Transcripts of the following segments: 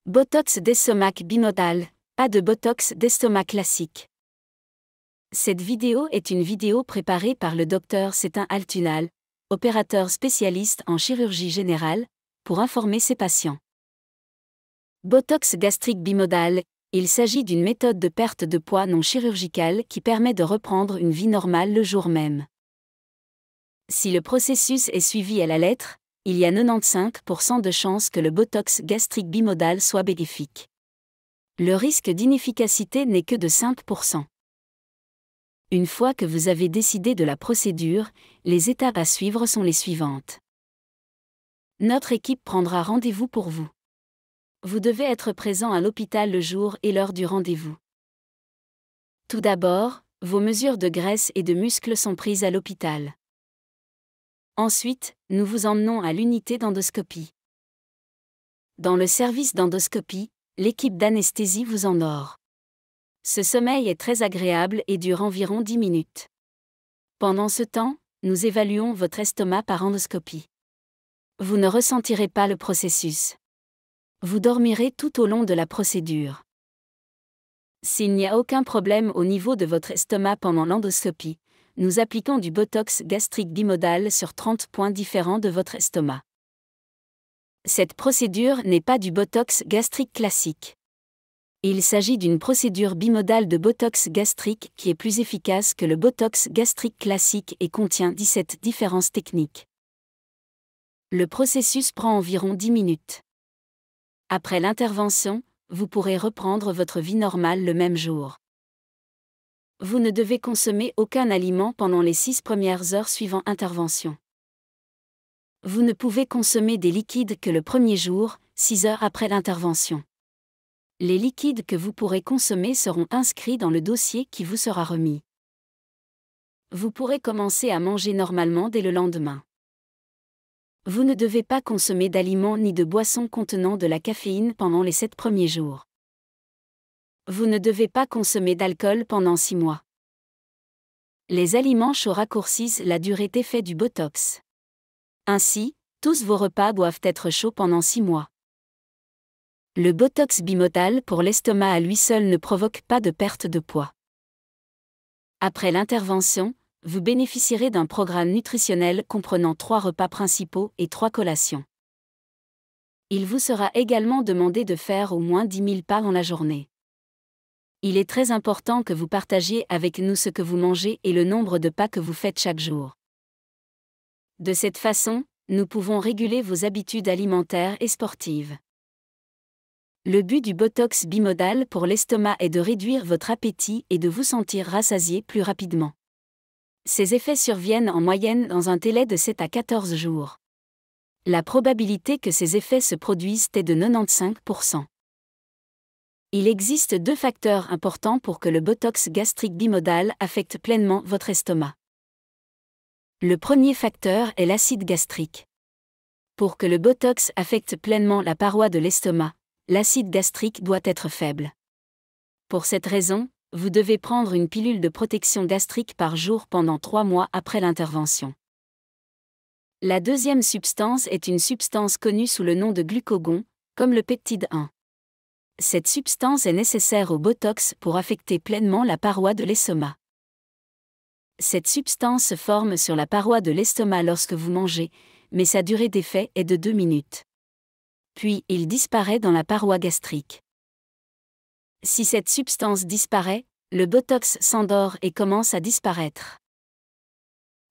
Botox d'estomac bimodal, pas de botox d'estomac classique. Cette vidéo est une vidéo préparée par le Dr Cetin Altunal, opérateur spécialiste en chirurgie générale, pour informer ses patients. Botox gastrique bimodal, il s'agit d'une méthode de perte de poids non chirurgicale qui permet de reprendre une vie normale le jour même. Si le processus est suivi à la lettre, il y a 95% de chances que le botox gastrique bimodal soit bénéfique. Le risque d'inefficacité n'est que de 5%. Une fois que vous avez décidé de la procédure, les étapes à suivre sont les suivantes. Notre équipe prendra rendez-vous pour vous. Vous devez être présent à l'hôpital le jour et l'heure du rendez-vous. Tout d'abord, vos mesures de graisse et de muscles sont prises à l'hôpital. Ensuite, nous vous emmenons à l'unité d'endoscopie. Dans le service d'endoscopie, l'équipe d'anesthésie vous endort. Ce sommeil est très agréable et dure environ 10 minutes. Pendant ce temps, nous évaluons votre estomac par endoscopie. Vous ne ressentirez pas le processus. Vous dormirez tout au long de la procédure. S'il n'y a aucun problème au niveau de votre estomac pendant l'endoscopie, nous appliquons du botox gastrique bimodal sur 30 points différents de votre estomac. Cette procédure n'est pas du botox gastrique classique. Il s'agit d'une procédure bimodale de botox gastrique qui est plus efficace que le botox gastrique classique et contient 17 différences techniques. Le processus prend environ 10 minutes. Après l'intervention, vous pourrez reprendre votre vie normale le même jour. Vous ne devez consommer aucun aliment pendant les 6 premières heures suivant intervention. Vous ne pouvez consommer des liquides que le premier jour, 6 heures après l'intervention. Les liquides que vous pourrez consommer seront inscrits dans le dossier qui vous sera remis. Vous pourrez commencer à manger normalement dès le lendemain. Vous ne devez pas consommer d'aliments ni de boissons contenant de la caféine pendant les 7 premiers jours. Vous ne devez pas consommer d'alcool pendant 6 mois. Les aliments chauds raccourcissent la durée d'effet du botox. Ainsi, tous vos repas doivent être chauds pendant 6 mois. Le botox bimodal pour l'estomac à lui seul ne provoque pas de perte de poids. Après l'intervention, vous bénéficierez d'un programme nutritionnel comprenant 3 repas principaux et 3 collations. Il vous sera également demandé de faire au moins 10 000 pas dans la journée. Il est très important que vous partagiez avec nous ce que vous mangez et le nombre de pas que vous faites chaque jour. De cette façon, nous pouvons réguler vos habitudes alimentaires et sportives. Le but du botox bimodal pour l'estomac est de réduire votre appétit et de vous sentir rassasié plus rapidement. Ces effets surviennent en moyenne dans un délai de 7 à 14 jours. La probabilité que ces effets se produisent est de 95%. Il existe 2 facteurs importants pour que le botox gastrique bimodal affecte pleinement votre estomac. Le premier facteur est l'acide gastrique. Pour que le botox affecte pleinement la paroi de l'estomac, l'acide gastrique doit être faible. Pour cette raison, vous devez prendre une pilule de protection gastrique par jour pendant 3 mois après l'intervention. La deuxième substance est une substance connue sous le nom de glucagon, comme le peptide 1. Cette substance est nécessaire au botox pour affecter pleinement la paroi de l'estomac. Cette substance se forme sur la paroi de l'estomac lorsque vous mangez, mais sa durée d'effet est de 2 minutes. Puis, il disparaît dans la paroi gastrique. Si cette substance disparaît, le botox s'endort et commence à disparaître.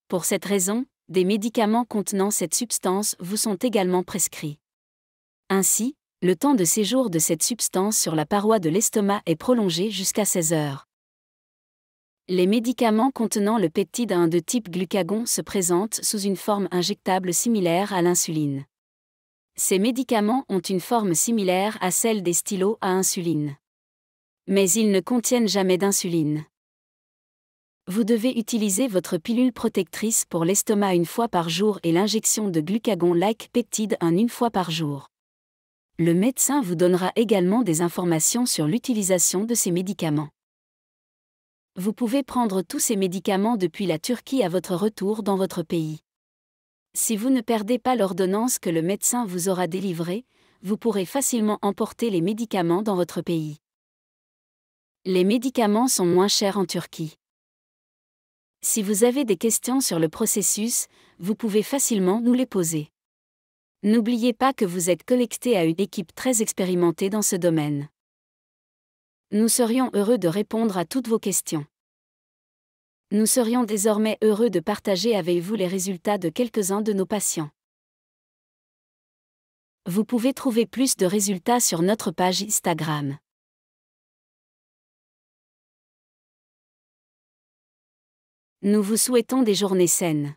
Pour cette raison, des médicaments contenant cette substance vous sont également prescrits. Ainsi, le temps de séjour de cette substance sur la paroi de l'estomac est prolongé jusqu'à 16 heures. Les médicaments contenant le peptide 1 de type glucagon se présentent sous une forme injectable similaire à l'insuline. Ces médicaments ont une forme similaire à celle des stylos à insuline. Mais ils ne contiennent jamais d'insuline. Vous devez utiliser votre pilule protectrice pour l'estomac 1 fois par jour et l'injection de glucagon-like peptide 1 1 fois par jour. Le médecin vous donnera également des informations sur l'utilisation de ces médicaments. Vous pouvez prendre tous ces médicaments depuis la Turquie à votre retour dans votre pays. Si vous ne perdez pas l'ordonnance que le médecin vous aura délivrée, vous pourrez facilement emporter les médicaments dans votre pays. Les médicaments sont moins chers en Turquie. Si vous avez des questions sur le processus, vous pouvez facilement nous les poser. N'oubliez pas que vous êtes connecté à une équipe très expérimentée dans ce domaine. Nous serions heureux de répondre à toutes vos questions. Nous serions désormais heureux de partager avec vous les résultats de quelques-uns de nos patients. Vous pouvez trouver plus de résultats sur notre page Instagram. Nous vous souhaitons des journées saines.